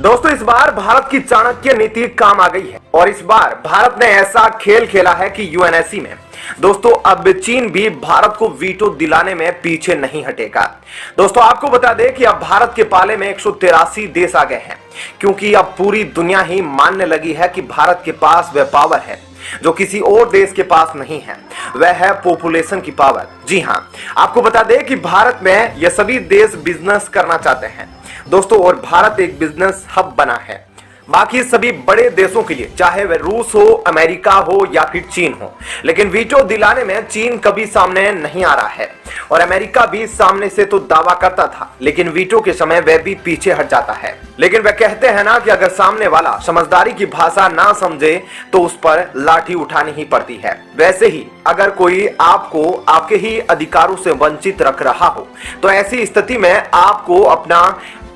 दोस्तों इस बार भारत की चाणक्य नीति काम आ गई है और इस बार भारत ने ऐसा खेल खेला है कि यूएनएससी में दोस्तों अब चीन भी भारत को वीटो दिलाने में पीछे नहीं हटेगा। दोस्तों आपको बता दें कि अब भारत के पाले में 183 देश आ गए हैं, क्योंकि अब पूरी दुनिया ही मानने लगी है कि भारत के पास वह पावर है जो किसी और देश के पास नहीं है, वह है पॉपुलेशन की पावर। जी हाँ, आपको बता दें कि भारत में यह सभी देश बिजनेस करना चाहते हैं दोस्तों, और भारत एक बिजनेस हब बना है बाकी सभी बड़े देशों के लिए, चाहे वह रूस हो, अमेरिका हो या फिर चीन हो। लेकिन वीटो दिलाने में चीन कभी सामने नहीं आ रहा है और अमेरिका भी सामने से तो दावा करता था, लेकिन वीटो के समय वह भी पीछे हट जाता है। लेकिन वह कहते हैं ना कि अगर सामने वाला समझदारी की भाषा ना समझे तो उस पर लाठी उठानी ही पड़ती है। वैसे ही अगर कोई आपको आपके ही अधिकारों से वंचित रख रहा हो तो ऐसी स्थिति में आपको अपना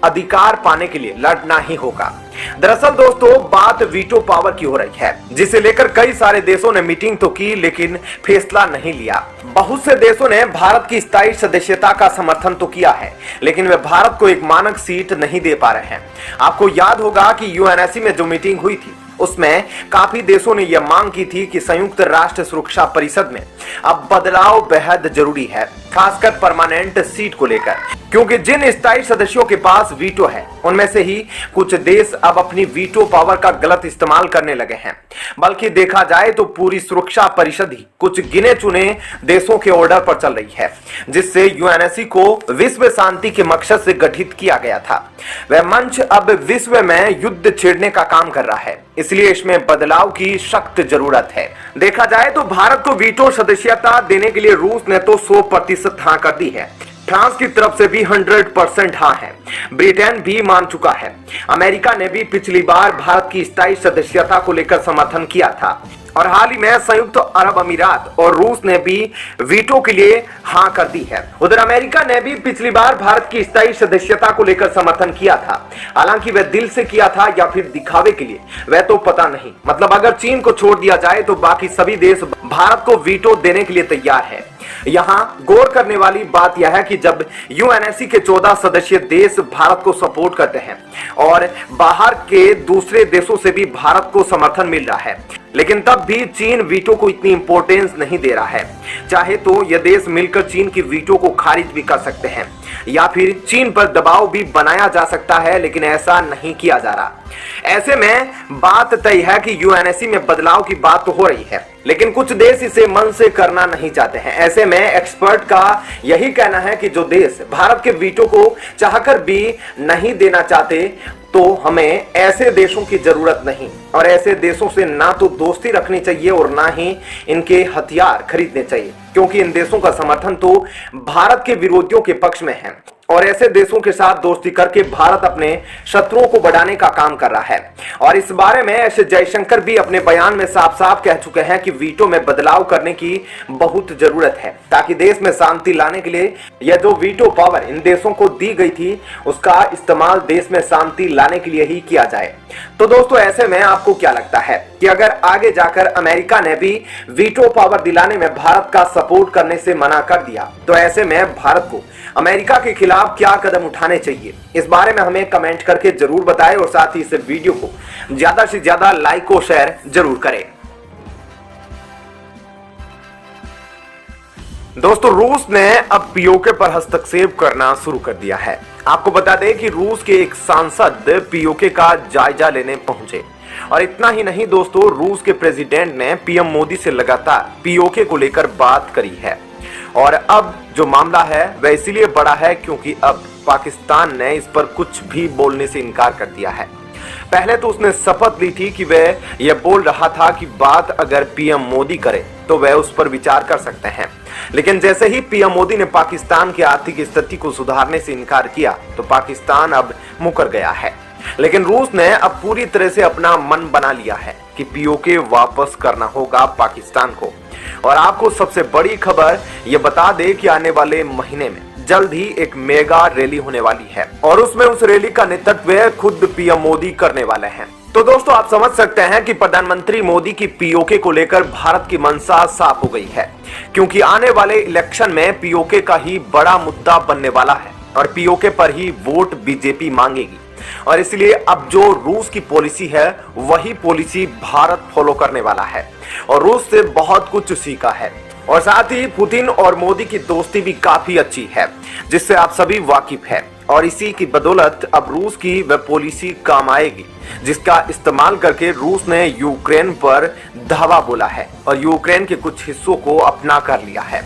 अधिकार पाने के लिए लड़ना ही होगा। दरअसल दोस्तों बात वीटो पावर की हो रही है, जिसे लेकर कई सारे देशों ने मीटिंग तो की लेकिन फैसला नहीं लिया। बहुत से देशों ने भारत की स्थायी सदस्यता का समर्थन तो किया है, लेकिन वे भारत को एक मानक सीट नहीं दे पा रहे हैं। आपको याद होगा कि यूएनएससी में जो मीटिंग हुई थी उसमें काफी देशों ने यह मांग की थी कि संयुक्त राष्ट्र सुरक्षा परिषद में अब बदलाव बेहद जरूरी है, खासकर परमानेंट सीट को लेकर, क्योंकि जिन स्थायी सदस्यों के पास वीटो है उनमें से ही कुछ देश अब अपनी वीटो पावर का गलत इस्तेमाल करने लगे हैं। बल्कि देखा जाए तो पूरी सुरक्षा परिषद ही कुछ गिने चुने देशों के ऑर्डर पर चल रही है, जिससे यूएनएससी को विश्व शांति के मकसद से गठित किया गया था। वह मंच अब विश्व में युद्ध छेड़ने का काम कर रहा है, इसलिए इसमें बदलाव की सख्त जरूरत है। देखा जाए तो भारत को वीटो सदस्यता देने के लिए रूस ने तो 100% हाँ कर दी है, फ्रांस की तरफ से भी 100% हाँ है, ब्रिटेन भी मान चुका है, अमेरिका ने भी पिछली बार भारत की स्थायी सदस्यता को लेकर समर्थन किया था, और हाल ही में संयुक्त अरब अमीरात और रूस ने भी वीटो के लिए हाँ कर दी है। उधर अमेरिका ने भी पिछली बार भारत की स्थायी सदस्यता को लेकर समर्थन किया था, हालांकि वह दिल से किया था या फिर दिखावे के लिए वह तो पता नहीं। मतलब अगर चीन को छोड़ दिया जाए तो बाकी सभी देश भारत को वीटो देने के लिए तैयार है। यहाँ गौर करने वाली बात यह है कि जब यूएनएससी के 14 सदस्यीय देश भारत को सपोर्ट करते हैं और बाहर के दूसरे देशों से भी भारत को समर्थन मिल रहा है, लेकिन तब भी चीन वीटो को इतनी इंपॉर्टेंस नहीं दे रहा है। चाहे तो यह देश मिलकर चीन की वीटो को खारिज भी कर सकते हैं या फिर चीन पर दबाव भी बनाया जा सकता है, लेकिन ऐसा नहीं किया जा रहा। ऐसे में बात तय है कि यूएनएससी में बदलाव की बात तो हो रही है, लेकिन कुछ देश इसे मन से करना नहीं चाहते हैं। ऐसे में एक्सपर्ट का यही कहना है कि जो देश भारत के वीटो को चाहकर भी नहीं देना चाहते तो हमें ऐसे देशों की जरूरत नहीं, और ऐसे देशों से ना तो दोस्ती रखनी चाहिए और ना ही इनके हथियार खरीदने चाहिए, क्योंकि इन देशों का समर्थन तो भारत के विरोधियों के पक्ष में है, और ऐसे देशों के साथ दोस्ती करके भारत अपने शत्रुओं को बढ़ाने का काम कर रहा है। और इस बारे में एस जयशंकर भी अपने बयान में साफ साफ कह चुके हैं कि वीटो में बदलाव करने की बहुत जरूरत है, ताकि देश में शांति लाने के लिए यह जो वीटो पावर इन देशों को दी गई थी उसका इस्तेमाल देश में शांति लाने के लिए ही किया जाए। तो दोस्तों ऐसे में आपको क्या लगता है कि अगर आगे जाकर अमेरिका ने भी वीटो पावर दिलाने में भारत का सपोर्ट करने से मना कर दिया तो ऐसे में भारत को अमेरिका के खिलाफ क्या कदम उठाने चाहिए? इस बारे में हमें कमेंट करके जरूर बताएं और साथ ही इस वीडियो को ज्यादा से ज्यादा लाइक और शेयर जरूर करें। दोस्तों रूस ने अब पीओके पर हस्तक्षेप करना शुरू कर दिया है। आपको बता दें कि रूस के एक सांसद पीओके का जायजा लेने पहुंचे, और इतना ही नहीं दोस्तों, रूस के प्रेसिडेंट ने पीएम मोदी से लगातार पीओके को लेकर बात करी है। और अब जो मामला है वह इसीलिए बड़ा है क्योंकि अब पाकिस्तान ने इस पर कुछ भी बोलने से इनकार कर दिया है। पहले तो उसने शपथ ली थी कि वह यह बोल रहा था कि बात अगर पीएम मोदी करे तो वह उस पर विचार कर सकते हैं, लेकिन जैसे ही पीएम मोदी ने पाकिस्तान की आर्थिक स्थिति को सुधारने से इनकार किया तो पाकिस्तान अब मुकर गया है। लेकिन रूस ने अब पूरी तरह से अपना मन बना लिया है कि पीओके वापस करना होगा पाकिस्तान को। और आपको सबसे बड़ी खबर यह बता दे कि आने वाले महीने में जल्द ही एक मेगा रैली होने वाली है, और उसमें उस रैली का नेतृत्व खुद पीएम मोदी करने वाले हैं। तो दोस्तों आप समझ सकते हैं कि प्रधानमंत्री मोदी की पीओके को लेकर भारत की मंशा साफ हो गई है, क्योंकि आने वाले इलेक्शन में पीओके का ही बड़ा मुद्दा बनने वाला है और पीओके पर ही वोट बीजेपी मांगेगी। और इसलिए अब जो रूस की पॉलिसी है वही पॉलिसी भारत फॉलो करने वाला है और रूस से बहुत कुछ सीखा है। और साथ ही पुतिन और मोदी की दोस्ती भी काफी अच्छी है जिससे आप सभी वाकिफ है और इसी की बदौलत अब रूस की वह पॉलिसी काम आएगी जिसका इस्तेमाल करके रूस ने यूक्रेन पर धावा बोला है और यूक्रेन के कुछ हिस्सों को अपना कर लिया है।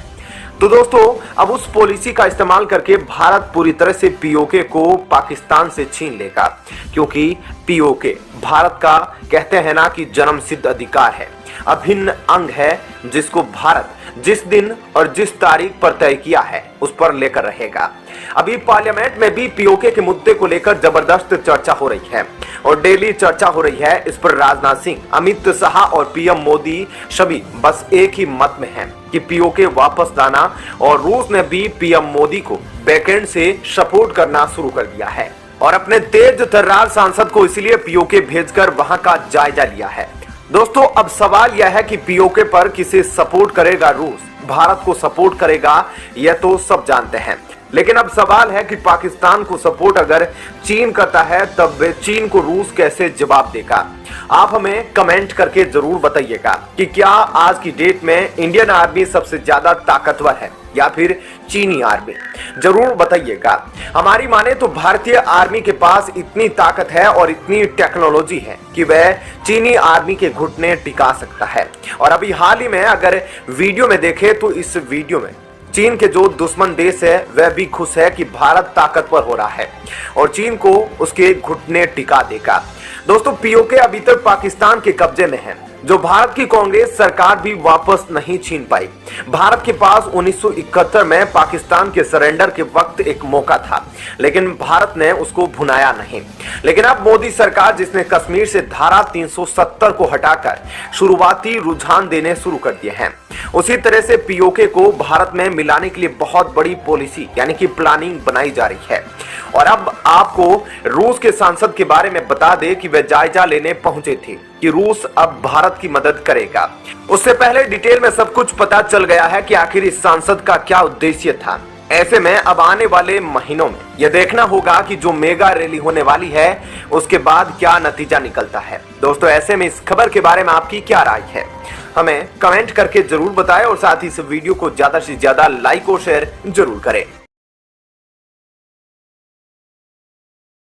तो दोस्तों अब उस पॉलिसी का इस्तेमाल करके भारत पूरी तरह से पीओके को पाकिस्तान से छीन लेगा, क्योंकि पीओके भारत का कहते हैं ना कि जन्मसिद्ध अधिकार है, अभिन्न अंग है जिसको भारत जिस दिन और जिस तारीख पर तय किया है उस पर लेकर रहेगा। अभी पार्लियामेंट में भी पीओके के मुद्दे को लेकर जबरदस्त चर्चा हो रही है और डेली चर्चा हो रही है। इस पर राजनाथ सिंह, अमित शाह और पीएम मोदी सभी बस एक ही मत में हैं कि पीओके वापस लाना, और रूस ने भी पीएम मोदी को बैकएंड से सपोर्ट करना शुरू कर दिया है और अपने तेज तर्रार सांसद को इसलिए पीओके भेजकर वहां का जायजा लिया है। दोस्तों अब सवाल यह है कि पीओके पर किसे सपोर्ट करेगा रूस, भारत को सपोर्ट करेगा, यह तो सब जानते हैं, लेकिन अब सवाल है कि पाकिस्तान को सपोर्ट अगर चीन करता है तब चीन को रूस कैसे जवाब देगा। आप हमें कमेंट करके जरूर बताइएगा कि क्या आज की डेट में इंडियन आर्मी सबसे ज्यादा ताकतवर है या फिर चीनी आर्मी, जरूर बताइएगा। हमारी माने तो भारतीय आर्मी के पास इतनी ताकत है और इतनी टेक्नोलॉजी है कि वह चीनी आर्मी के घुटने टिका सकता है। और अभी हाल ही में अगर वीडियो में देखें तो इस वीडियो में चीन के जो दुश्मन देश है वह भी खुश है कि भारत ताकतवर हो रहा है और चीन को उसके घुटने टिका देगा। दोस्तों पीओके अभी तक पाकिस्तान के कब्जे में है, जो भारत की कांग्रेस सरकार भी वापस नहीं छीन पाई। भारत के पास 1971 में पाकिस्तान के सरेंडर के वक्त एक मौका था, लेकिन भारत ने उसको भुनाया नहीं। लेकिन अब मोदी सरकार जिसने कश्मीर से धारा 370 को हटाकर शुरुआती रुझान देने शुरू कर दिए हैं, उसी तरह से पीओके को भारत में मिलाने के लिए बहुत बड़ी पॉलिसी यानी कि प्लानिंग बनाई जा रही है। और अब आपको रूस के सांसद के बारे में बता दे कि वे जायजा लेने पहुंचे थे कि रूस अब भारत की मदद करेगा। उससे पहले डिटेल में सब कुछ पता चल गया है कि आखिर इस सांसद का क्या उद्देश्य था। ऐसे में अब आने वाले महीनों में यह देखना होगा कि जो मेगा रैली होने वाली है उसके बाद क्या नतीजा निकलता है। दोस्तों ऐसे में इस खबर के बारे में आपकी क्या राय है, हमें कमेंट करके जरूर बताएं और साथ ही इस वीडियो को ज्यादा से ज्यादा लाइक और शेयर जरूर करें।